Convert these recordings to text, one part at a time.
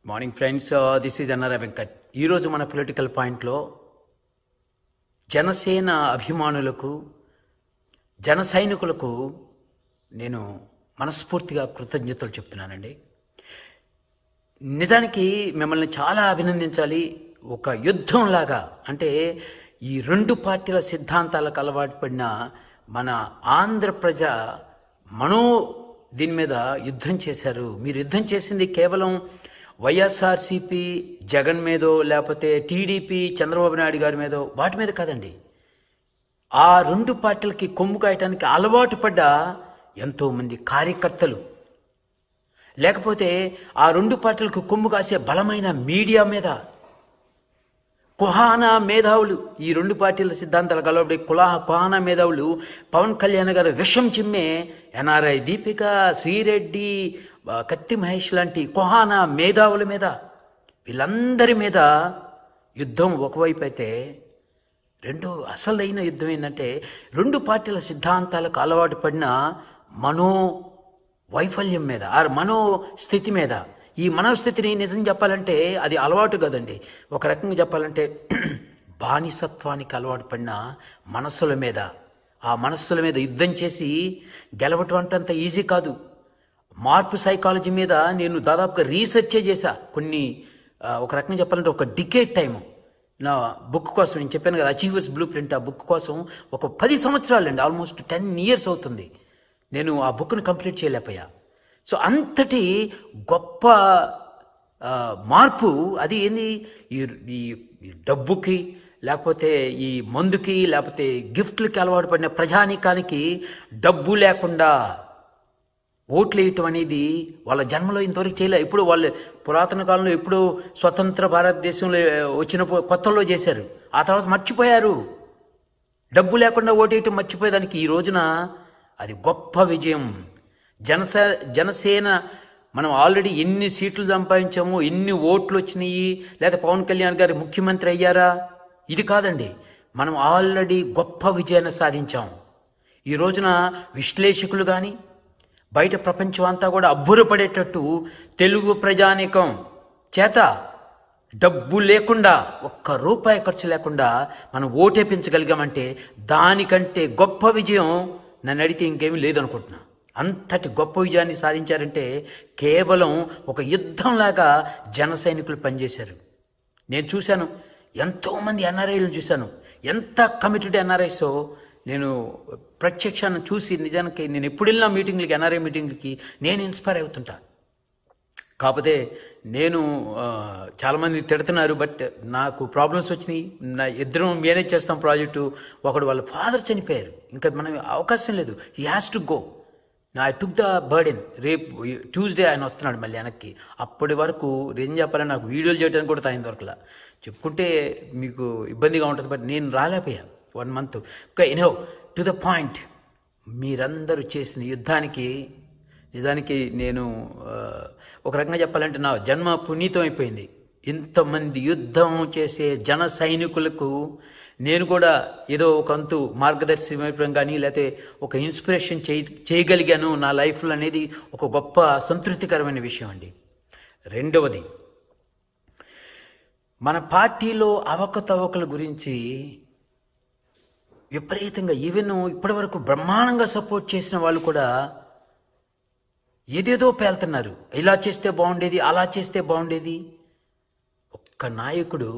Morning friends, this is NRI Venkat. ఈరోజు మన political పాయింట్లో జనసేన అభిమానులకు, జన సైనికులకు నేను మనస్ఫూర్తిగా కృతజ్ఞతలు చెప్తున్నానండి. నిజానికి మిమ్మల్ని చాలా అభినందించాలి. ఒక యుద్ధంలాగా, అంటే ఈ రెండు పార్టీల సిద్ధాంతాలకు అలవాటు పడిన మన ఆంధ్ర ప్రజ దీని మీద యుద్ధం చేశారు. మీరు యుద్ధం చేసింది కేవలం వైఎస్ఆర్సీపీ జగన్ మీదో, లేకపోతే టీడీపీ చంద్రబాబు నాయుడు గారి మీదో, వాటి మీద కాదండి. ఆ రెండు పార్టీలకి కొమ్ము కాయటానికి అలవాటు పడ్డ ఎంతోమంది కార్యకర్తలు, లేకపోతే ఆ రెండు పార్టీలకు కొమ్ము కాసే బలమైన మీడియా మీద, కుహానా మేధావులు, ఈ రెండు పార్టీల సిద్ధాంతాలు కలవబడి కుహానా మేధావులు పవన్ కళ్యాణ్ గారు విషం చిమ్మే ఎన్ఆర్ఐ దీపిక, శ్రీరెడ్డి, కత్తి మహేష్ లాంటి కుహానా మేధావుల మీద, వీళ్ళందరి మీద యుద్ధం ఒకవైపు అయితే, అసలైన యుద్ధం ఏంటంటే రెండు పార్టీల సిద్ధాంతాలకు అలవాటు పడిన వైఫల్యం మీద, మనోస్థితి మీద. ఈ మనోస్థితిని నిజం చెప్పాలంటే అది అలవాటు కదండి, ఒక రకంగా చెప్పాలంటే బానిసత్వానికి అలవాటు పడిన మనస్సుల మీద, ఆ మనస్సుల మీద యుద్ధం చేసి గెలవటం అంత ఈజీ కాదు. మార్పు సైకాలజీ మీద నేను దాదాపుగా రీసెర్చే చేశా కొన్ని, ఒక రకంగా చెప్పాలంటే ఒక డికేడ్ టైము నా బుక్ కోసం. నేను చెప్పాను కదా, అచీవర్స్ బ్లూ ప్రింట్, ఆ బుక్ కోసం ఒక 10 సంవత్సరాలు అండి, ఆల్మోస్ట్ 10 years అవుతుంది నేను ఆ బుక్ను కంప్లీట్ చేయలేకపోయా. సో అంతటి గొప్ప మార్పు అది ఏంది, ఈ డబ్బుకి, లేకపోతే ఈ మందుకి, లేకపోతే గిఫ్ట్లకి అలవాటు పడిన ప్రజానీకానికి డబ్బు లేకుండా ఓట్లు వేయటం అనేది వాళ్ళ జన్మలో ఇంతవరకు చేయలే. ఇప్పుడు వాళ్ళు పురాతన కాలంలో ఎప్పుడు స్వతంత్ర భారతదేశంలో వచ్చిన కొత్తలో చేశారు, ఆ తర్వాత మర్చిపోయారు. డబ్బు లేకుండా ఓటేయటం మర్చిపోయేదానికి ఈ రోజున అది గొప్ప విజయం. జనసేన మనం ఆల్రెడీ ఎన్ని సీట్లు సంపాదించాము, ఎన్ని ఓట్లు వచ్చినాయి, లేదా పవన్ కళ్యాణ్ గారు ముఖ్యమంత్రి అయ్యారా, ఇది కాదండి. మనం ఆల్రెడీ గొప్ప విజయాన్ని సాధించాం. ఈ రోజున విశ్లేషకులు కానీ, బయట ప్రపంచం అంతా కూడా అబ్బురపడేటట్టు తెలుగు ప్రజానీకం చేత డబ్బు లేకుండా, ₹1 ఖర్చు లేకుండా మనం ఓటేపించగలిగామంటే దానికంటే గొప్ప విజయం నన్ను అడిగితే ఇంకేమీ లేదనుకుంటున్నా. అంతటి గొప్ప విజయాన్ని సాధించారంటే కేవలం ఒక యుద్ధంలాగా జన సైనికులు పనిచేశారు. నేను చూశాను, ఎంతోమంది ఎన్ఆర్ఐలను చూశాను, ఎంత కమిటెడ్ ఎన్ఆర్ఐసో నేను ప్రత్యక్షాన్ని చూసి, నిజానికి నేను ఎప్పుడు వెళ్ళినా మీటింగ్లకి, ఎన్ఆర్ఐ మీటింగ్లకి నేను ఇన్స్పైర్ అవుతుంటా. కాకపోతే నేను చాలామంది తిడుతున్నారు, బట్ నాకు ప్రాబ్లమ్స్ వచ్చినాయి. ఇద్దరం మేనేజ్ చేస్తాం ప్రాజెక్టు. ఒకడు వాళ్ళ ఫాదర్ చనిపోయారు, ఇంకా మనం అవకాశం లేదు, he has to go. I took the burden. రేపు ట్యూస్డే ఆయన వస్తున్నాడు మళ్ళీ వెనక్కి. అప్పటి వరకు ఏం చెప్పాలని నాకు వీడియోలు చేయడానికి కూడా టైం దొరకలా. చెప్పుకుంటే మీకు ఇబ్బందిగా ఉంటుంది, బట్ నేను రాలేకపోయాను 1 month. ఎనో టు ద పాయింట్, మీరందరూ చేసిన యుద్ధానికి నిజానికి నేను ఒక రకంగా చెప్పాలంటే నా జన్మ పునీతం అయిపోయింది. ఇంతమంది యుద్ధం చేసే జన సైనికులకు నేను కూడా ఏదో ఒక అంతు మార్గదర్శకం కానీ, లేకపోతే ఒక ఇన్స్పిరేషన్ చేయగలిగాను నా లైఫ్లో అనేది ఒక గొప్ప సంతృప్తికరమైన విషయం అండి. రెండవది, మన పార్టీలో అవకతవకల గురించి విపరీతంగా, ఈవెన్ ఇప్పటివరకు బ్రహ్మాండంగా సపోర్ట్ చేసిన వాళ్ళు కూడా ఏదేదో పేలుతున్నారు. ఇలా చేస్తే బాగుండేది, అలా చేస్తే బాగుండేది. ఒక్క నాయకుడు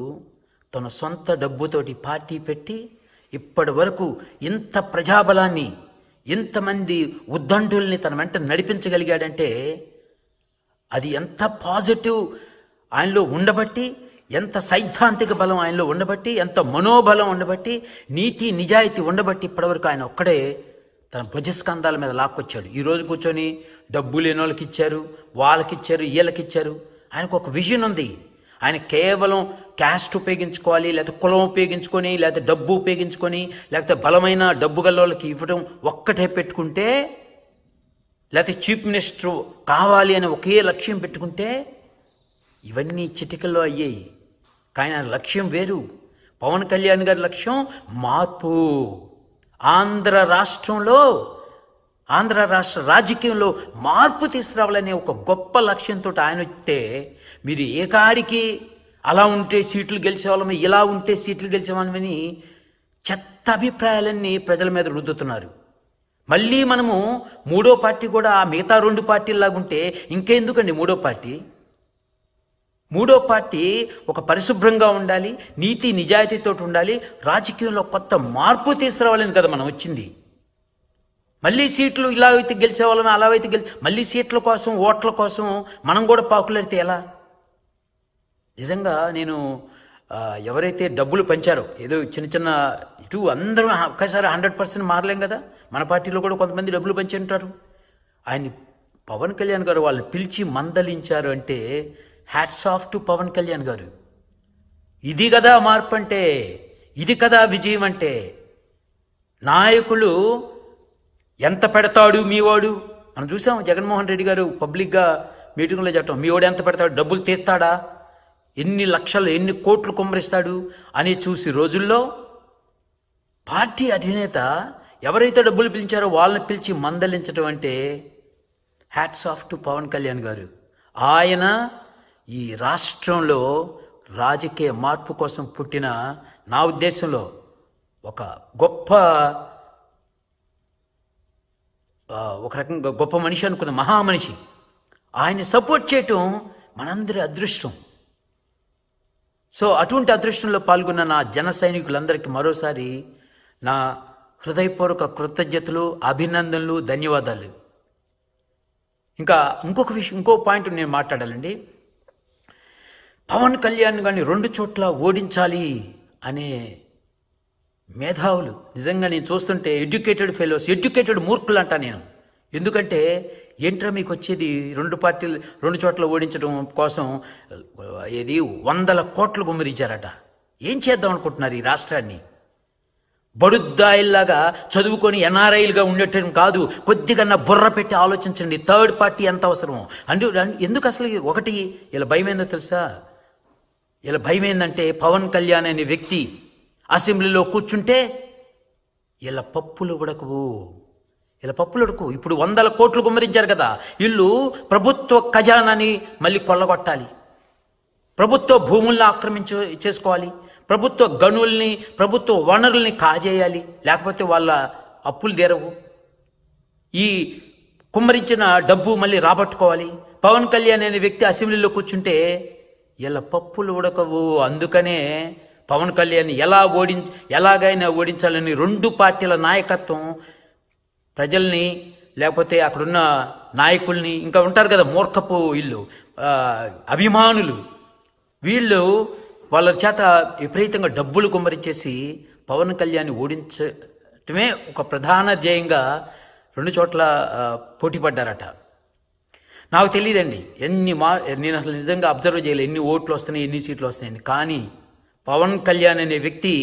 తన సొంత డబ్బుతోటి పార్టీ పెట్టి ఇప్పటి వరకు ఇంత ప్రజాబలాన్ని, ఇంతమంది ఉద్దండుల్ని తన వెంట నడిపించగలిగాడంటే అది ఎంత పాజిటివ్ ఆయనలో ఉండబట్టి, ఎంత సైద్ధాంతిక బలం ఆయనలో ఉండబట్టి, ఎంత మనోబలం ఉండబట్టి, నీతి నిజాయితీ ఉండబట్టి ఇప్పటివరకు ఆయన ఒక్కడే తన భుజస్కంధాల మీద లాక్కొచ్చాడు. ఈరోజు కూర్చొని డబ్బు లేని వాళ్ళకి ఇచ్చారు, వాళ్ళకిచ్చారు, వీళ్ళకిచ్చారు. ఆయనకు ఒక విజన్ ఉంది. ఆయన కేవలం క్యాస్ట్ ఉపయోగించుకోవాలి, లేకపోతే కులం ఉపయోగించుకొని, లేకపోతే డబ్బు ఉపయోగించుకొని, లేకపోతే బలమైన డబ్బు గల వాళ్ళకి ఇవ్వడం ఒక్కటే పెట్టుకుంటే, లేకపోతే చీఫ్ మినిస్టర్ కావాలి అని ఒకే లక్ష్యం పెట్టుకుంటే ఇవన్నీ చిటికల్లో అయ్యాయి. కానీ ఆయన లక్ష్యం వేరు. పవన్ కళ్యాణ్ గారి లక్ష్యం మార్పు. ఆంధ్ర రాష్ట్రంలో ఆంధ్ర రాష్ట్ర రాజకీయంలో మార్పు తీసుకురావాలనే ఒక గొప్ప లక్ష్యంతో ఆయన వస్తే మీరు ఏ కాడికి అలా ఉంటే సీట్లు గెలిచేవాళ్ళని, ఇలా ఉంటే సీట్లు గెలిచేవాళ్ళని చెత్త అభిప్రాయాలన్నీ ప్రజల మీద రుద్దుతున్నారు. మళ్ళీ మనము మూడో పార్టీ కూడా ఆ మిగతా 2 పార్టీలాగా ఉంటే ఇంకెందుకండి మూడో పార్టీ? మూడో పార్టీ ఒక పరిశుభ్రంగా ఉండాలి, నీతి నిజాయితీతో ఉండాలి, రాజకీయంలో కొత్త మార్పు తీసుకురావాలని కదా మనం వచ్చింది. మళ్ళీ సీట్లు ఇలా అయితే గెలిచేవాళ్ళం, అలా అయితే మళ్ళీ సీట్ల కోసం, ఓట్ల కోసం మనం కూడా పాపులర్ ఎలా? నిజంగా నేను ఎవరైతే డబ్బులు పంచారో, ఏదో చిన్న చిన్న ఇటు అందరూ ఒక్కసారి 100% మారలేం కదా. మన పార్టీలో కూడా కొంతమంది డబ్బులు పంచి ఉంటారు. ఆయన పవన్ కళ్యాణ్ గారు వాళ్ళని పిలిచి మందలించారు అంటే hats off to Pawan Kalyan garu. ఇది కదా మార్పు అంటే, ఇది కదా విజయం అంటే. నాయకులు ఎంత పెడతాడు మీవాడు, మనం చూసాం. జగన్మోహన్ రెడ్డి గారు పబ్లిక్గా మీటింగ్లో చెప్పడం, మీవాడు ఎంత పెడతాడు, డబ్బులు తీస్తాడా, ఎన్ని లక్షలు ఎన్ని కోట్లు కుమ్మరిస్తాడు అని చూసి రోజుల్లో పార్టీ అధినేత ఎవరైతే డబ్బులు పిలిచారో వాళ్ళని పిలిచి మందలించడం అంటే hats off to Pawan Kalyan garu. ఆయన ఈ రాష్ట్రంలో రాజకీయ మార్పు కోసం పుట్టిన, నా ఉద్దేశంలో ఒక రకంగా గొప్ప మనిషి అనుకున్న మహామనిషి. ఆయన సపోర్ట్ చేయటం మనందరి అదృష్టం. సో అటువంటి అదృష్టంలో పాల్గొన్న నా జన సైనికులందరికీ మరోసారి నా హృదయపూర్వక కృతజ్ఞతలు, అభినందనలు, ధన్యవాదాలు. ఇంకో పాయింట్ నేను మాట్లాడాలండి. పవన్ కళ్యాణ్ గారిని 2 చోట్ల ఓడించాలి అనే మేధావులు నిజంగా నేను చూస్తుంటే ఎడ్యుకేటెడ్ ఫెలోస్, ఎడ్యుకేటెడ్ మూర్ఖులు అంటా నేను. ఎందుకంటే ఏంట్రా మీకు వచ్చేది 2 చోట్ల ఓడించడం కోసం ఏది 100 కోట్లు గుమ్మరించారట. ఏం చేద్దాం అనుకుంటున్నారు ఈ రాష్ట్రాన్ని? బడుద్దాయిల్లాగా చదువుకొని ఎన్ఆర్ఐలుగా ఉండటం కాదు, కొద్దిగా బుర్ర పెట్టి ఆలోచించండి. థర్డ్ పార్టీ ఎంత అవసరమో ఎందుకు అసలు ఒకటి ఇలా భయం ఏందో తెలుసా? ఇలా భయం ఏందంటే పవన్ కళ్యాణ్ అనే వ్యక్తి అసెంబ్లీలో కూర్చుంటే ఇలా పప్పులు ఉడకవు. ఇప్పుడు 100 కోట్లు గుమ్మరించారు కదా, వీళ్ళు ప్రభుత్వ ఖజానాని మళ్ళీ కొల్లగొట్టాలి, ప్రభుత్వ భూముల్ని చేసుకోవాలి, ప్రభుత్వ గనుల్ని, ప్రభుత్వ వనరుల్ని కాజేయాలి, లేకపోతే వాళ్ళ అప్పులు తీరవు. ఈ కుమ్మరించిన డబ్బు మళ్ళీ రాబట్టుకోవాలి. పవన్ కళ్యాణ్ అనే వ్యక్తి అసెంబ్లీలో కూర్చుంటే ఇలా పప్పులు ఉడకవు. అందుకనే పవన్ కళ్యాణ్ ఎలాగైనా ఓడించాలని 2 పార్టీల నాయకత్వం ప్రజల్ని, లేకపోతే అక్కడున్న నాయకుల్ని, ఇంకా ఉంటారు కదా మూర్ఖపు వీళ్ళు అభిమానులు, వీళ్ళు వాళ్ళ చేత విపరీతంగా డబ్బులు కుమ్మరించేసి పవన్ కళ్యాణ్ ఓడించటమే ఒక ప్రధాన ధ్యేయంగా 2 చోట్ల పోటీ పడ్డారట. నాకు తెలియదండి నేను అసలు నిజంగా అబ్జర్వ్ చేయలేదు ఎన్ని ఓట్లు వస్తున్నాయి, ఎన్ని సీట్లు వస్తున్నాయని. కానీ పవన్ కళ్యాణ్ అనే వ్యక్తి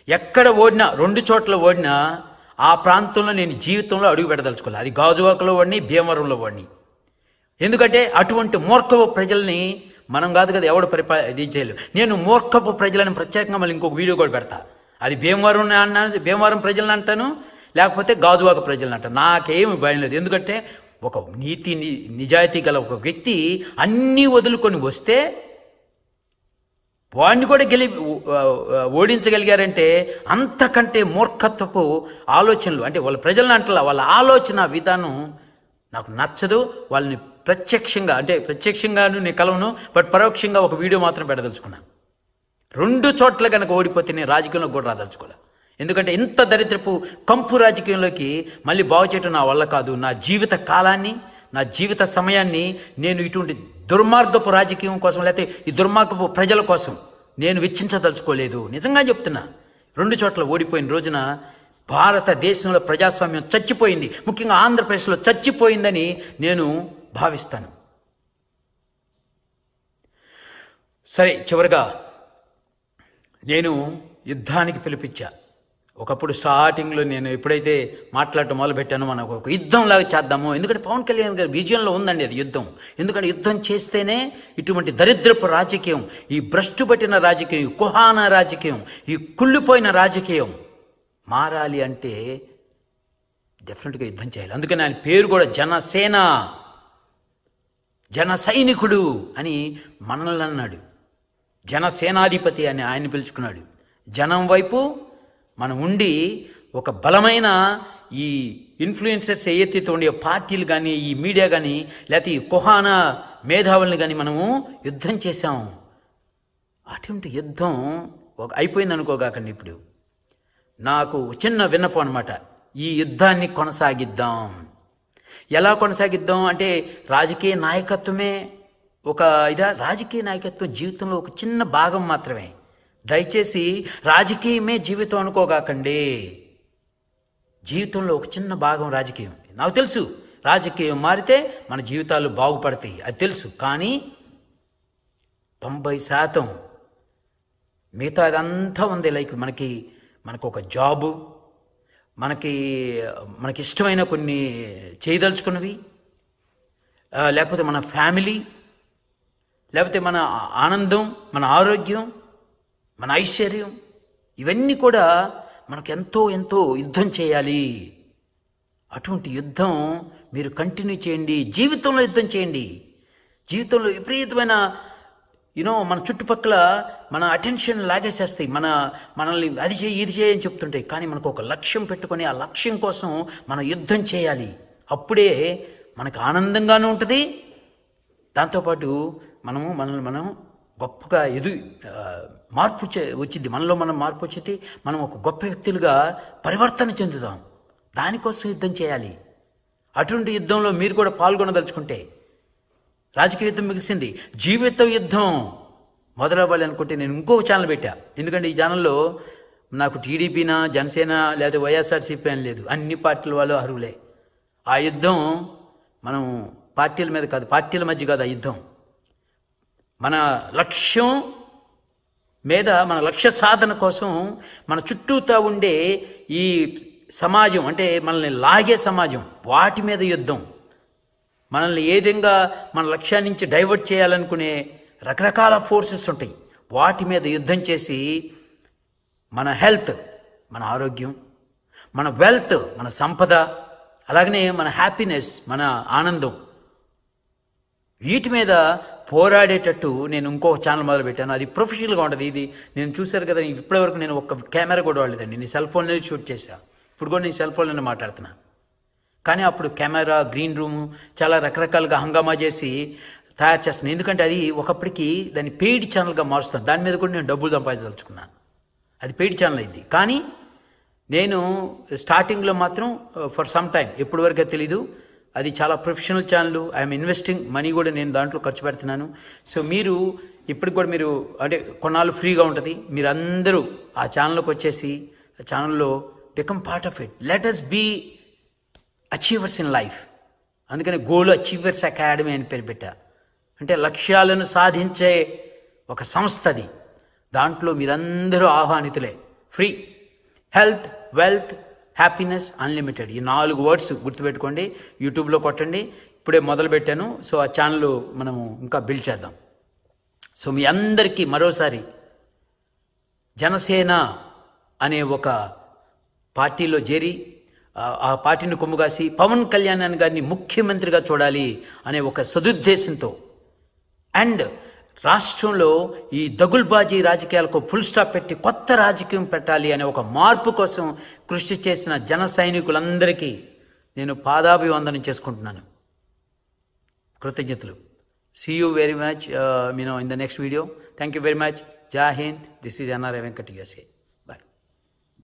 ఎక్కడ ఓడినా, 2 చోట్ల ఓడినా ఆ ప్రాంతంలో నేను జీవితంలో అడుగు పెట్టదలుచుకోవాలి. అది గాజువాకలో వాడిని, భీమవరంలో వాడిని. ఎందుకంటే అటువంటి మూర్ఖపు ప్రజల్ని మనం కాదు కదా ఎవడు ఇది చేయలేదు. నేను మూర్ఖపు ప్రజలను ప్రత్యేకంగా మళ్ళీ ఇంకొక వీడియో కూడా పెడతా. అది భీమవరం ప్రజలను అంటాను, లేకపోతే గాజువాక ప్రజలను అంటాను. నాకేమి భయం లేదు. ఎందుకంటే ఒక నీతి నిజాయితీ గల ఒక వ్యక్తి అన్నీ వదులుకొని వస్తే వాడిని కూడా ఓడించగలిగారంటే అంతకంటే మూర్ఖత్వపు ఆలోచనలు, అంటే వాళ్ళ ప్రజలను అంటలా, వాళ్ళ ఆలోచన విధానం నాకు నచ్చదు. వాళ్ళని ప్రత్యక్షంగాను నేను కలవను, బట్ పరోక్షంగా ఒక వీడియో మాత్రం పెట్టదలుచుకున్నాను. 2 చోట్ల కనుక ఓడిపోతే నేను రాజకీయంలో కూడా రాదలుచుకోలే. ఎందుకంటే ఇంత దరిద్రపు కంపు రాజకీయంలోకి మళ్ళీ బాగు చేయటం నా వల్ల కాదు. నా జీవిత కాలాన్ని, నా జీవిత సమయాన్ని నేను ఇటువంటి దుర్మార్గపు రాజకీయం కోసం, లేకపోతే ఈ దుర్మార్గపు ప్రజల కోసం నేను వెచ్చించదలుచుకోలేదు. నిజంగా చెప్తున్నా. 2 చోట్ల ఓడిపోయిన రోజున భారతదేశంలో ప్రజాస్వామ్యం చచ్చిపోయింది, ముఖ్యంగా ఆంధ్రప్రదేశ్లో చచ్చిపోయిందని నేను భావిస్తాను. సరే, చివరిగా నేను యుద్ధానికి పిలిపించా. ఒకప్పుడు స్టార్టింగ్లో నేను ఎప్పుడైతే మాట్లాడటం మొదలుపెట్టానో మనం ఒక యుద్ధంలాగా చేద్దాము. ఎందుకంటే పవన్ కళ్యాణ్ గారి విజయంలో ఉందండి అది యుద్ధం. ఎందుకంటే యుద్ధం చేస్తేనే ఇటువంటి దరిద్రపు రాజకీయం, ఈ భ్రష్టు పట్టిన రాజకీయం, ఈ కుహాన రాజకీయం, ఈ కుళ్ళిపోయిన రాజకీయం మారాలి అంటే డెఫినెట్గా యుద్ధం చేయాలి. అందుకని ఆయన పేరు కూడా జనసేన, జన సైనికుడు అని మనల్ని అన్నాడు. జనసేనాధిపతి అని ఆయన పిలుచుకున్నాడు. జనం వైపు మనం ఉండి ఒక బలమైన ఈ ఇన్ఫ్లుయెన్సర్స్ ఏదైతే ఉండే పార్టీలు కానీ, ఈ మీడియా కానీ, లేకపోతే ఈ కుహాన మేధావుల్ని కానీ మనము యుద్ధం చేశాం. అటువంటి యుద్ధం అయిపోయింది అనుకోగాకండి. ఇప్పుడు నాకు చిన్న విన్నపం అనమాట, ఈ యుద్ధాన్ని కొనసాగిద్దాం. ఎలా కొనసాగిద్దాం అంటే రాజకీయ నాయకత్వమే రాజకీయ నాయకత్వం జీవితంలో ఒక చిన్న భాగం మాత్రమే. దయచేసి రాజకీయమే జీవితం అనుకోగాకండి. జీవితంలో ఒక చిన్న భాగం రాజకీయం. నాకు తెలుసు రాజకీయం మారితే మన జీవితాలు బాగుపడతాయి, అది తెలుసు. కానీ 90% మిగతా అదంతా ఉంది. లైక్ మనకు ఒక జాబు, మనకి ఇష్టమైన కొన్ని చేయదలుచుకున్నవి, లేకపోతే మన ఫ్యామిలీ, లేకపోతే మన ఆనందం, మన ఆరోగ్యం, మన ఐశ్వర్యం, ఇవన్నీ కూడా మనకు ఎంతో యుద్ధం చేయాలి. అటువంటి యుద్ధం మీరు కంటిన్యూ చేయండి. జీవితంలో యుద్ధం చేయండి. జీవితంలో విపరీతమైన మన చుట్టుపక్కల మన అటెన్షన్ లాగేసేస్తాయి. మనల్ని అది చేయి ఇది చేయి అని చెప్తుంటాయి. కానీ మనకు ఒక లక్ష్యం పెట్టుకొని ఆ లక్ష్యం కోసం మనం యుద్ధం చేయాలి. అప్పుడే మనకు ఆనందంగానూ ఉంటుంది. దాంతోపాటు మనల్ని మనం గొప్పగా మార్పు వచ్చింది. మనలో మనం మార్పు వచ్చింది. మనం ఒక గొప్ప వ్యక్తులుగా పరివర్తన చెందుతాం. దానికోసం యుద్ధం చేయాలి. అటువంటి యుద్ధంలో మీరు కూడా పాల్గొనదలుచుకుంటే, రాజకీయ యుద్ధం మిగిసింది, జీవిత యుద్ధం మొదలవ్వాలి అనుకుంటే నేను ఇంకొక ఛానల్ పెట్టా. ఎందుకంటే ఈ ఛానల్లో నాకు టీడీపీనా, జనసేన లేదా వైఎస్ఆర్సీపీ అని లేదు. అన్ని పార్టీల వాళ్ళు అర్హులే. ఆ యుద్ధం మనం పార్టీల మీద కాదు, పార్టీల మధ్య కాదు. ఆ యుద్ధం మన లక్ష్యం మీద, మన లక్ష్య సాధన కోసం మన చుట్టూతా ఉండే ఈ సమాజం, అంటే మనల్ని లాగే సమాజం, వాటి మీద యుద్ధం. మనల్ని ఏ విధంగా మన లక్ష్యాన్ని నుంచి డైవర్ట్ చేయాలనుకునే రకరకాల ఫోర్సెస్ ఉంటాయి. వాటి మీద యుద్ధం చేసి మన హెల్త్, మన ఆరోగ్యం, మన వెల్త్, మన సంపద, అలాగనే మన హ్యాపీనెస్, మన ఆనందం, వీటి మీద పోరాడేటట్టు నేను ఇంకొక ఛానల్ మొదలు పెట్టాను. అది ప్రొఫెషనల్గా ఉంటుంది. ఇది నేను చూశారు కదా, ఇప్పటివరకు నేను ఒక్క కెమెరా కూడా వాడలేదండి. నేను సెల్ ఫోన్లోనే షూట్ చేశాను. ఇప్పుడు కూడా నేను సెల్ ఫోన్లోనే మాట్లాడుతున్నాను. కానీ అప్పుడు కెమెరా, గ్రీన్ రూము చాలా రకరకాలుగా హంగామా చేసి తయారు చేస్తున్నాను. ఎందుకంటే అది ఒకప్పటికి దాన్ని పెయిడ్ ఛానల్గా మారుస్తాను. దాని మీద కూడా నేను డబ్బులు సంపాదించదలుచుకున్నాను. అది పెయిడ్ ఛానల్ అయింది. కానీ నేను స్టార్టింగ్లో మాత్రం ఫర్ సమ్ టైం, ఎప్పటి వరకే తెలీదు, అది చాలా professional channel. I'm investing money కూడా నేను దాంట్లో ఖర్చు పెడుతున్నాను. సో మీరు ఇప్పటికి కూడా మీరు అంటే కొన్నాళ్ళు ఫ్రీగా ఉంటుంది. మీరు అందరూ ఆ ఛానల్లోకి వచ్చేసి ఆ ఛానల్లో become part of it. Let us be achievers in life. అందుకని గోల్ అచీవర్స్ అకాడమీ అని పేరు పెట్టా. అంటే లక్ష్యాలను సాధించే ఒక సంస్థ అది. దాంట్లో మీరందరూ ఆహ్వానితులే. Free, health, wealth, happiness, unlimited. ఈ 4 వర్డ్స్ గుర్తుపెట్టుకోండి. యూట్యూబ్లో కొట్టండి. ఇప్పుడే మొదలు పెట్టాను. సో ఆ ఛానల్ మనము ఇంకా బిల్డ్ చేద్దాం. సో మీ అందరికీ మరోసారి జనసేన అనే ఒక పార్టీలో చేరి ఆ పార్టీని కొమ్ముగాసి పవన్ కళ్యాణ్ గారిని ముఖ్యమంత్రిగా చూడాలి అనే ఒక సదుద్దేశంతో, అండ్ రాష్ట్రంలో ఈ దగుల్బాజీ రాజకీయాలకు ఫుల్ స్టాప్ పెట్టి కొత్త రాజకీయం పెట్టాలి అనే ఒక మార్పు కోసం కృషి చేసిన జన సైనికులందరికీ నేను పాదాభివందనం చేసుకుంటున్నాను. కృతజ్ఞతలు. See you very much in the next video. Thank you very much. Jai Hind. This is NRI Venkat USA.